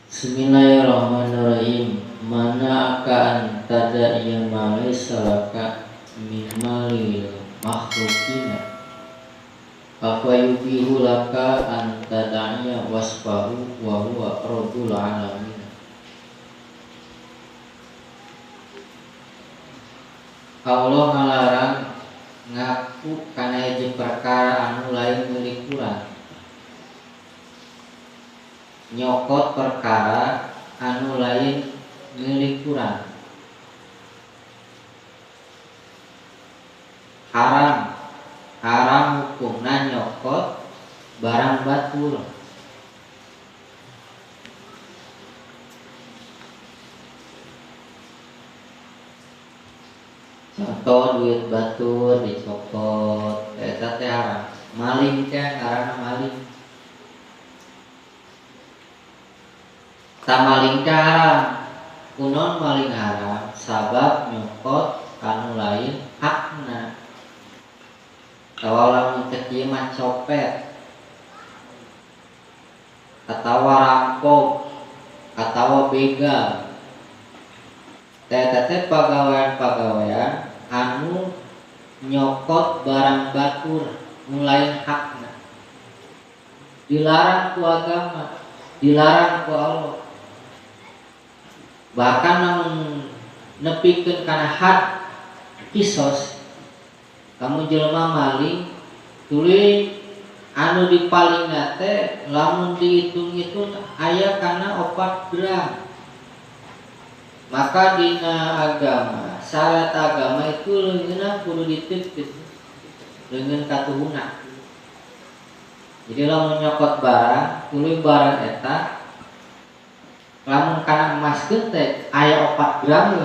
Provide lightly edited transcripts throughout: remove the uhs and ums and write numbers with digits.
Bismillahirrahmanirrahim. Mana akan tada ia malai salaka mimalil makhlukina apa yubihu laka antadanya wasfahu wa huwa rabbul alamin. Allah ngalarang ngaku kana hiji perkara anu lain milik urang, nyokot perkara anu lain milik urang, haram hukumna nyokot barang batur. Contoh duit batur dicopot, eta teh haram. Maling teh ngaranna maling. Maling teh haram. Kunon maling haram sabab nyokot anu lain hakna. Tawa lamun teh kieu mah copet, atawa rampok, atawa begal. Teh pagawean anu nyokot barang batur nu lain hakna. Dilarang ku agama, dilarang ku Allah. Bahkan namun nepikeun kana had kisos, kamu jelema maling tuluy anu dipalingna teh lamun dihitung-hitung aya kana 4 gram. Maka dina agama, syarat agama itu leungeunna kudu diteukeun leungeun katuhuna. Jadi lamun nyokot barang, tuluy barang eta lamun kana emas teh aya 4 gram,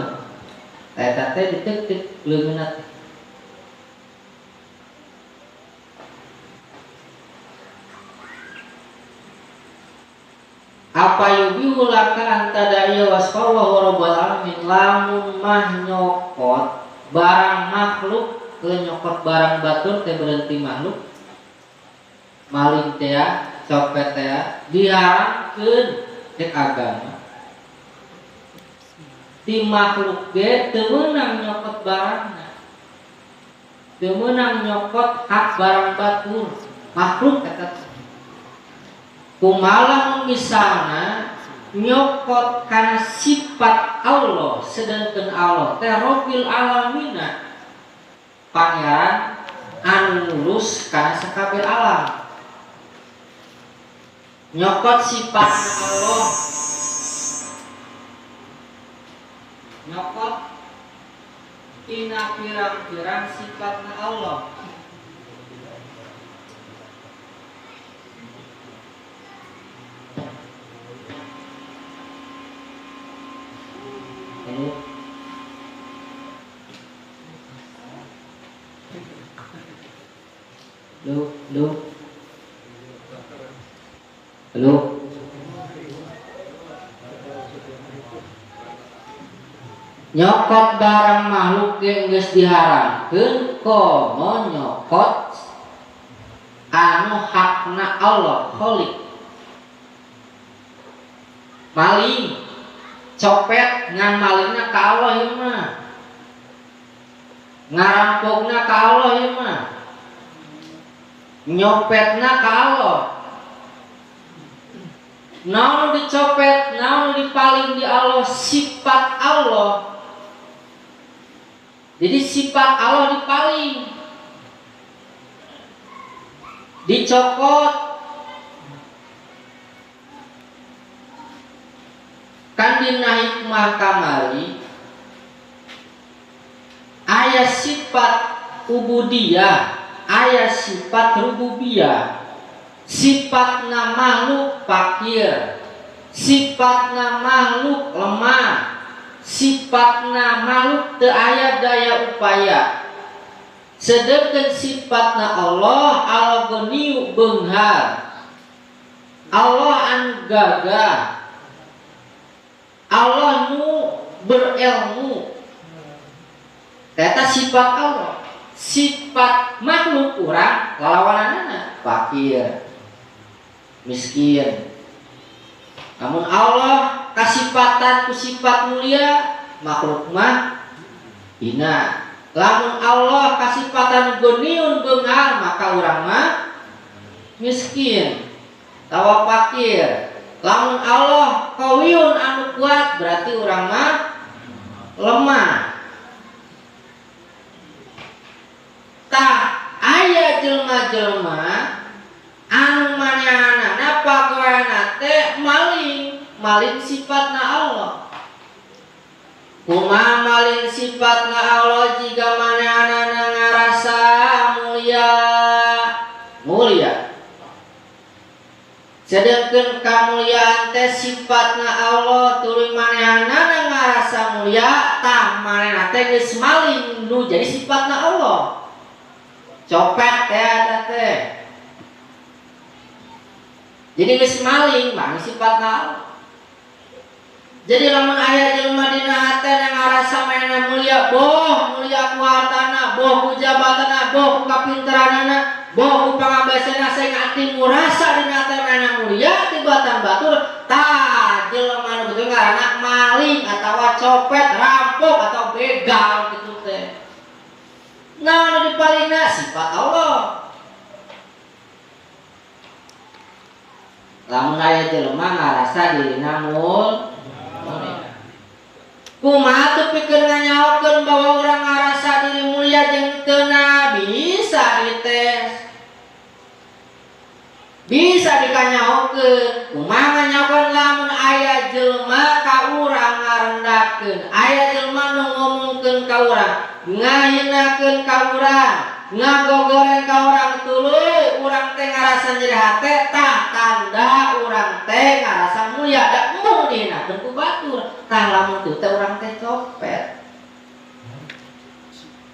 eta teh diteukeun leungeunna teh. Apa yubihu laka antadaya wasfa wa rabbul alamin. Lamun mah nyokot barang makhluk, nyokot barang batur teh berhenti makhluk, maling teh copet teh diharamkeun cek agama. Ti makhluk ge teu meunang nyokot barangna, teu meunang nyokot hak barang batur makhluk eta. Kumaha misalna nyokot kana sifat Allah, sedangkan Allah teh Rabbil Alamin, pangeran anu ngurus kana sakabeh alam. Nyokot sifat Allah, nyokot tina pirang-pirang sifatna Allah. Halo. Nyokot barang makhluk yang geus diharamkeun komo nyokot anu hakna Allah Khaliq. Maling, copet ngan malingna ka Allah ieu mah. Ngarampokna ka Allah ieu mah. Nyopetna ka Allah. Naon dicopet, naon dipaling di Allah, sifat Allah. Jadi sifat Allah dipaling, dicokot. Kan dina hikmah kamari aya sifat ubudiyah, aya sifat rububiyah. Sifatna makhluk fakir, sifatna makhluk lemah, sifatna makhluk teu aya daya upaya. Sedangkan sifatna Allah al-Ghaniyu beunghar, Allah anu gagah, Allah nu berilmu. Eta sifat Allah. Sifat makhluk urang lalawanana fakir, miskin, Namun Allah kasipatan ku sifat mulia, makhluk mah hina. Lamun Allah kasipatan goniun beungal, maka urang mah miskin, tawa fakir. Lamun Allah kawiun anu kuat, berarti urang mah lemah. Tah aya jelma-jelma anu manehna pagaweana teh maling sifatna Allah. Kumaha maling sifatna Allah jika manehna ngarasa mulia. Sedangkan kamuliaan teh sifatna Allah tuluy manehna ngarasa mulia, tah manehna teh geus maling nu jadi sifatna Allah. Copet teh ada teh. Jadi geus maling mah sifatna Allah. Jadi lamun aya jelema dina hate ngarasa manehna mulia, boh mulia ku hartana, boh ku jabatana, boh ku kapinteranana, boh ku pangabesena sehingga ati murasa dina hate manehna mulia, tibatan batur tah jelema anu kitu ngaranna maling atawa copet, rampok atau begal kitu teh. Nah, anu dipalingna sifat Allah. Lamun aya jelema ngarasa dirina mulia, kumaha teu pikeun nganyaokeun bahwa urang ngarasa diri mulia jeung teu bisa dites. Bisa dikanyaokeun. Kumaha nganyaokeun lamun aya jelema ka urang ngarendahkeun, aya jelema nu ngomongkeun ka urang, ngahinakeun ka urang, ngagogoreng ka urang tuluy urang teh ngarasa nyeri hate, tah tanda urang teh ngarasa mulia da mu dihinakeun ku batur. Tah lamun teu teh urang teh copet.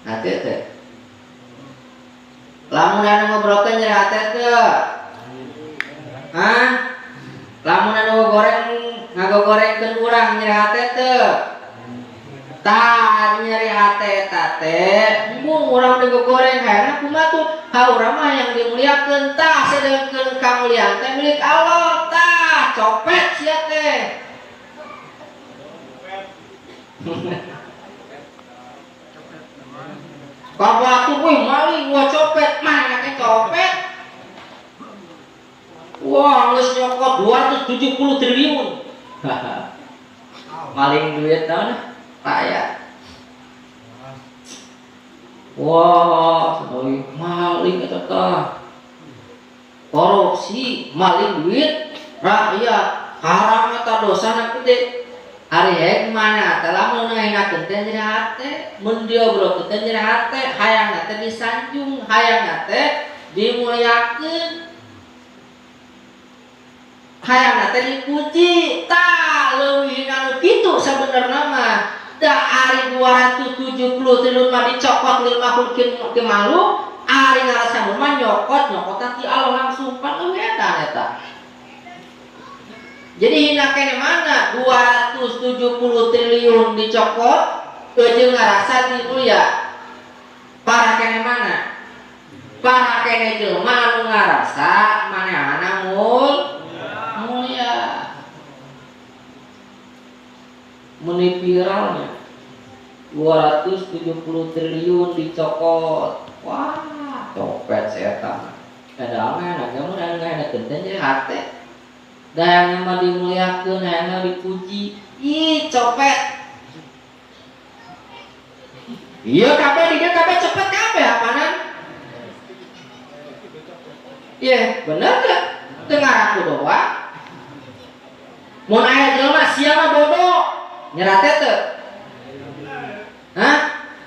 Nah teh. Lamun anu ngobrolkeun nyeri hate teu. Hah? Lamun anu ngagogorengkeun urang nyeri hate teu. Tah nyeri hate teh mun urang digogoreng hayangna kumaha tuh? Ha urang mah yang dimuliakeun, tah sedengkeun kamuliaan teh milik Allah, tah copet sia teh. Kabatu weh maling gua copet, mana teh copet? Wah, geus nyokot 270 triliun. Maling duit naon? Kaya. Wah, maling eta tah. Korupsi, maling duit rakyat, haram eta dosana gede. Ari hek mana teh lamun ngahinakeun teh nyeri hate, mun diobrolkeun teh nyeri hate, hayangna teh disanjung, hayangna teh dimuliakeun. Hayangna teh dipuji, tah leuwih anu kitu sabenerna mah. Da ari 270 triliun mah dicokot lil makhluk ke makhluk, ari ngarasa mah nyokot ti Allah langsung pan leuwih eta. Jadi hina kene mana 270 triliun dicokot jeung ngarasa di mulia. Para kene mana? Para kene jelema anu ngarasa manehna mulia. Meni viralnya 270 triliun dicokot. Wah, copet setan. Padahal mah namun aya genteng jadi hate. Dayang mah dimuliakeun, hayang dipuji. Ih, copet. Iya kabeh di dieu kabeh cepet kabeh apanan? Iya, bener gak? Dengar aku doang. Mun aya jelema sia mah bodoh, nyerate teu? Hah?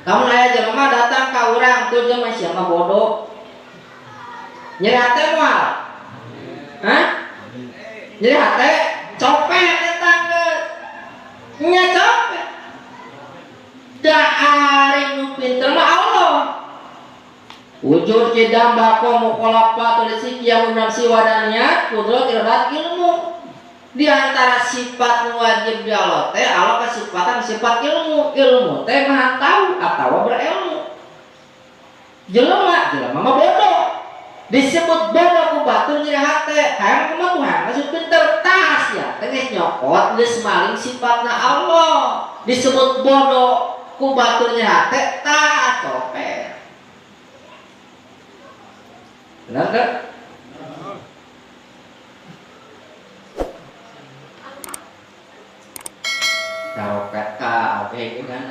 Lamun aya jelema datang ka urang teu jelema sia mah bodoh. Nyerate moal? Hah? Nyerate copet eta geus. Nya copet. Da ari nu pinter mah Allah. Wujud kedam bako mukolapa tulisi yang menafsi wadanya kudrat irodat ilmu. Di antara sifat wajib di Allah teh Allah kasifatan sifat ilmu teh maha tahu atau berilmu. Jelema mah bodoh disebut bodoh ku batur nyeri hate hayang kumaha Tuhan maksud pinter tas ya teh nyokot geus maling sifatna Allah disebut bodoh ku baturnya teh tah copet. Benar enggak? Copet ka oke kan